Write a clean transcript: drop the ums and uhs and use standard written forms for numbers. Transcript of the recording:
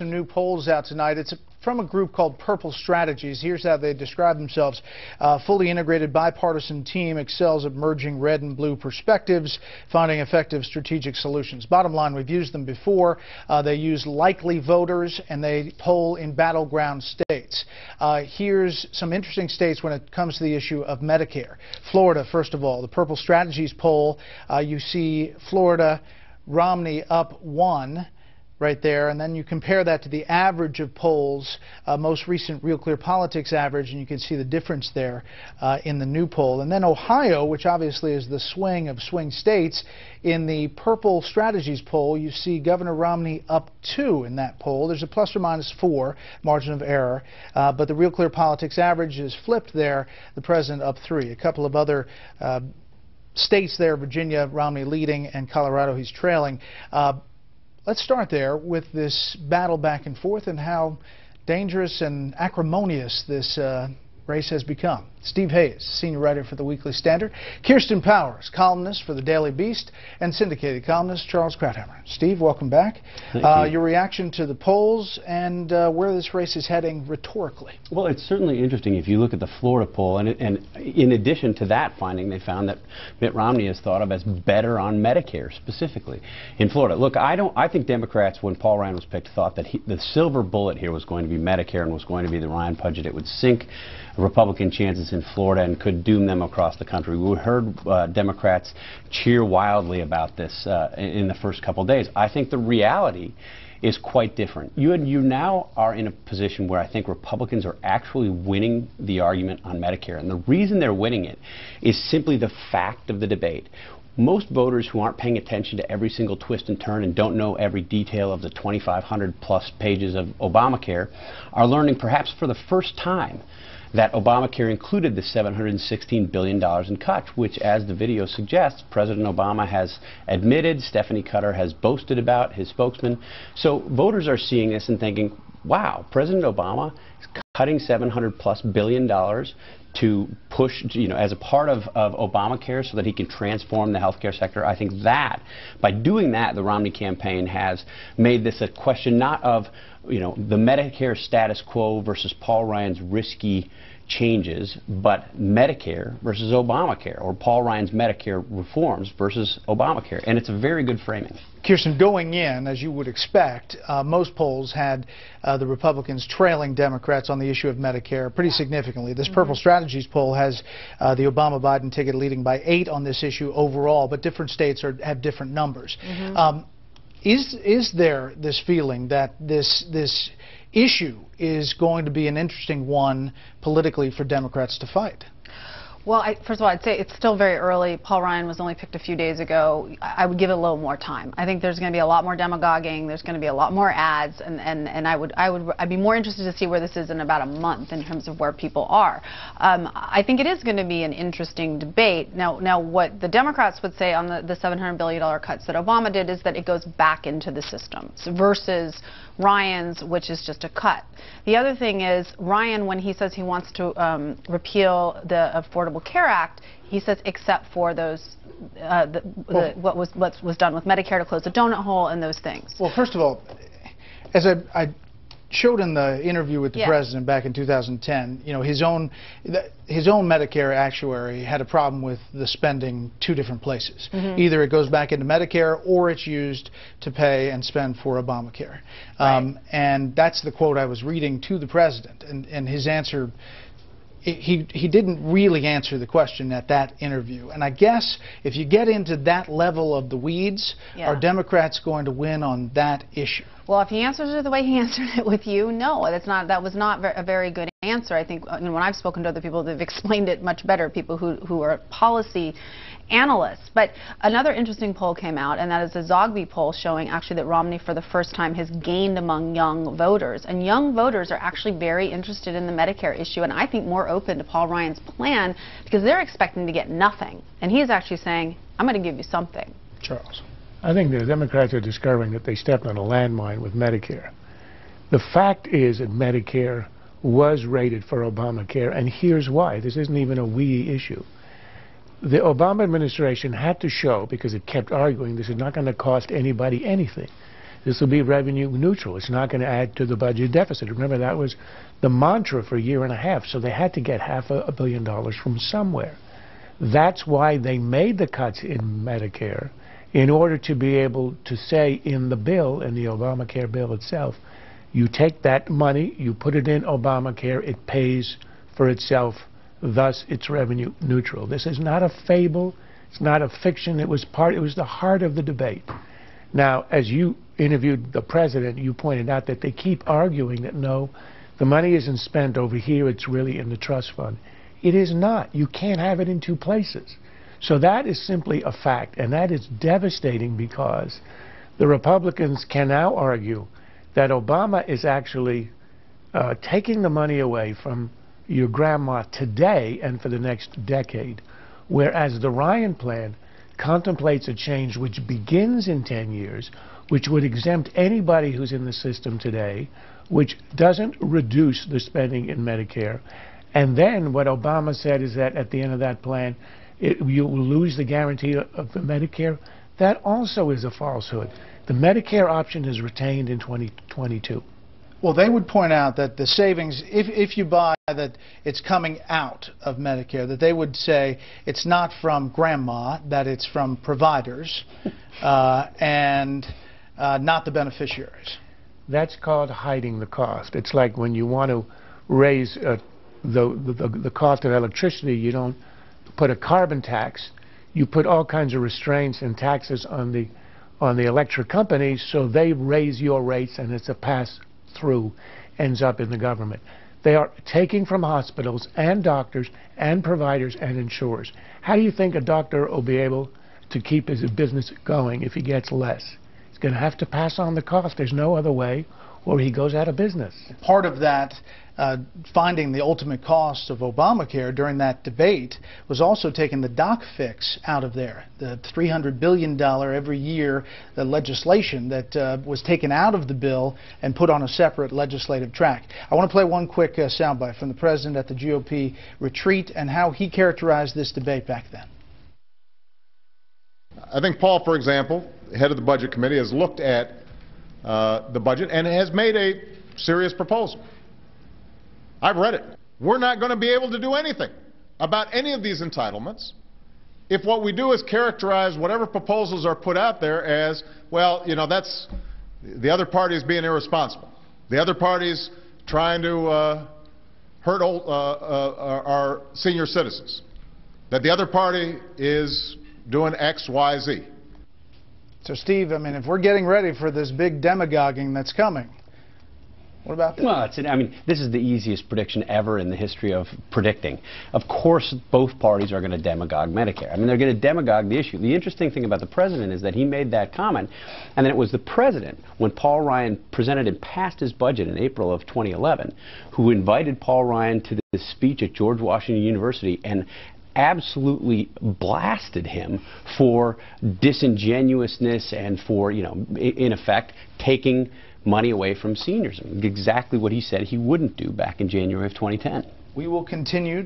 Some new polls out tonight. It's from a group called Purple Strategies. Here's how they describe themselves. Fully integrated bipartisan team excels at merging red and blue perspectives, finding effective strategic solutions. Bottom line, we've used them before. They use likely voters, and they poll in battleground states. Here's some interesting states when it comes to the issue of Medicare. Florida, first of all. The Purple Strategies poll, you see Florida, Romney up 1. Right there, and then you compare that to the average of polls, most recent Real Clear Politics average, and you can see the difference there in the new poll. And then Ohio, which obviously is the swing of swing states, in the Purple Strategies poll, you see Governor Romney up 2 in that poll. There's a plus or minus 4 margin of error, but the Real Clear Politics average is flipped there, the president up 3. A couple of other states there, Virginia, Romney leading, and Colorado, he's trailing. Let's start there with this battle back and forth and how dangerous and acrimonious this race has become. Steve Hayes, senior writer for the Weekly Standard. Kirsten Powers, columnist for the Daily Beast, and syndicated columnist Charles Krauthammer. Steve, welcome back. Your reaction to the polls and where this race is heading rhetorically. Well, it's certainly interesting if you look at the Florida poll, and in addition to that finding, they found that Mitt Romney is thought of as better on Medicare specifically in Florida. Look, I think Democrats, when Paul Ryan was picked, thought that the silver bullet here was going to be Medicare and was going to be the Ryan budget. It would sink Republican chances in Florida and could doom them across the country. We heard Democrats cheer wildly about this in the first couple of days. I think the reality is quite different. You now are in a position where I think Republicans are actually winning the argument on Medicare, and the reason they're winning it is simply the fact of the debate. Most voters who aren't paying attention to every single twist and turn and don't know every detail of the 2,500 plus pages of Obamacare are learning perhaps for the first time that Obamacare included the $716 billion in cuts, which, as the video suggests, President Obama has admitted, Stephanie Cutter has boasted about, his spokesman. So voters are seeing this and thinking, wow, President Obama is cutting $700+ billion to push, as a part of Obamacare so that he can transform the healthcare sector. I think that, by doing that, the Romney campaign has made this a question not of, the Medicare status quo versus Paul Ryan's risky changes, but Medicare versus Obamacare, or Paul Ryan's Medicare reforms versus Obamacare. And it's a very good framing. Kirsten, going in, as you would expect, most polls had the Republicans trailing Democrats on the issue of Medicare pretty significantly. This Purple Strategies poll has the Obama-Biden ticket leading by 8 on this issue overall, but different states have different numbers. Is there this feeling that this issue is going to be an interesting one politically for Democrats to fight? Well, first of all, I'd say it's still very early. Paul Ryan was only picked a few days ago. I would give it a little more time. I think there's going to be a lot more demagoguing. There's going to be a lot more ads, and I'd be more interested to see where this is in about a month in terms of where people are. I think it is going to be an interesting debate. Now, what the Democrats would say on the $700 billion cuts that Obama did is that it goes back into the system versus Ryan's, which is just a cut. The other thing is, Ryan, when he says he wants to repeal the Affordable Care Act, he says except for those what was done with Medicare to close the donut hole and those things. Well, first of all, as I showed in the interview with the president back in 2010, his own Medicare actuary had a problem with the spending 2 different places. Either it goes back into Medicare or it's used to pay and spend for Obamacare. And that's the quote I was reading to the president, and his answer, he didn't really answer the question at that interview. And I guess if you get into that level of the weeds, are Democrats going to win on that issue? Well, if he answers it the way he answered it with you, no, that was not a very good answer. I think when I've spoken to other people, they've explained it much better, people who are policy analysts. But another interesting poll came out, and that is a Zogby poll showing actually that Romney for the first time has gained among young voters. And young voters are actually very interested in the Medicare issue, and I think more open to Paul Ryan's plan because they're expecting to get nothing. And he's actually saying, I'm going to give you something. Charles. I think the Democrats are discovering that they stepped on a landmine with Medicare. The fact is that Medicare was rated for Obamacare, and here's why. This isn't even a we issue. The Obama administration had to show, because it kept arguing this is not going to cost anybody anything, This will be revenue neutral. It's not going to add to the budget deficit. Remember, that was the mantra for a year and a half, so they had to get $500 million from somewhere. That's why they made the cuts in Medicare, in order to be able to say in the bill, in the Obamacare bill itself, you take that money, you put it in Obamacare, it pays for itself, thus it's revenue neutral. This is not a fable, it's not a fiction, it was the heart of the debate. Now, as you interviewed the president, you pointed out that they keep arguing that no, the money isn't spent over here, it's really in the trust fund. It is not. You can't have it in two places. So that is simply a fact, and that is devastating because the Republicans can now argue that Obama is actually taking the money away from your grandma today and for the next decade, whereas the Ryan plan contemplates a change which begins in 10 years, which would exempt anybody who's in the system today, which doesn't reduce the spending in Medicare. And then what Obama said is that at the end of that plan, you will lose the guarantee of the Medicare. That also is a falsehood. The Medicare option is retained in 2022. Well, they would point out that the savings, if you buy that it's coming out of Medicare, that they would say it's not from grandma, that it's from providers and not the beneficiaries. That's called hiding the cost. It's like when you want to raise the cost of electricity, you don't put a carbon tax, you put all kinds of restraints and taxes on the electric companies, so they raise your rates and it's a pass-through, ends up in the government. They are taking from hospitals and doctors and providers and insurers. How do you think a doctor will be able to keep his business going if he gets less? He's going to have to pass on the cost. There's no other way, or he goes out of business. Part of that, finding the ultimate cost of Obamacare during that debate, was also taking the doc fix out of there, the $300 billion every year the legislation that was taken out of the bill and put on a separate legislative track. I want to play one quick soundbite from the president at the GOP retreat and how he characterized this debate back then. I think Paul, for example, head of the Budget Committee, has looked at the budget and has made a serious proposal. I've read it. We're not going to be able to do anything about any of these entitlements if what we do is characterize whatever proposals are put out there as, well, you know, that's the other party is being irresponsible. The other party's trying to hurt our senior citizens. That the other party is doing X, Y, Z. So, Steve, I mean, if we're getting ready for this big demagoguing that's coming, what about that? Well, that's it. I mean, this is the easiest prediction ever in the history of predicting. Of course, both parties are going to demagogue Medicare. I mean, they're going to demagogue the issue. The interesting thing about the president is that he made that comment, and then it was the president, when Paul Ryan presented and passed his budget in April of 2011, who invited Paul Ryan to this speech at George Washington University and absolutely blasted him for disingenuousness and for, you know, in effect, taking money away from seniors. Exactly what he said he wouldn't do back in January of 2010. We will continue to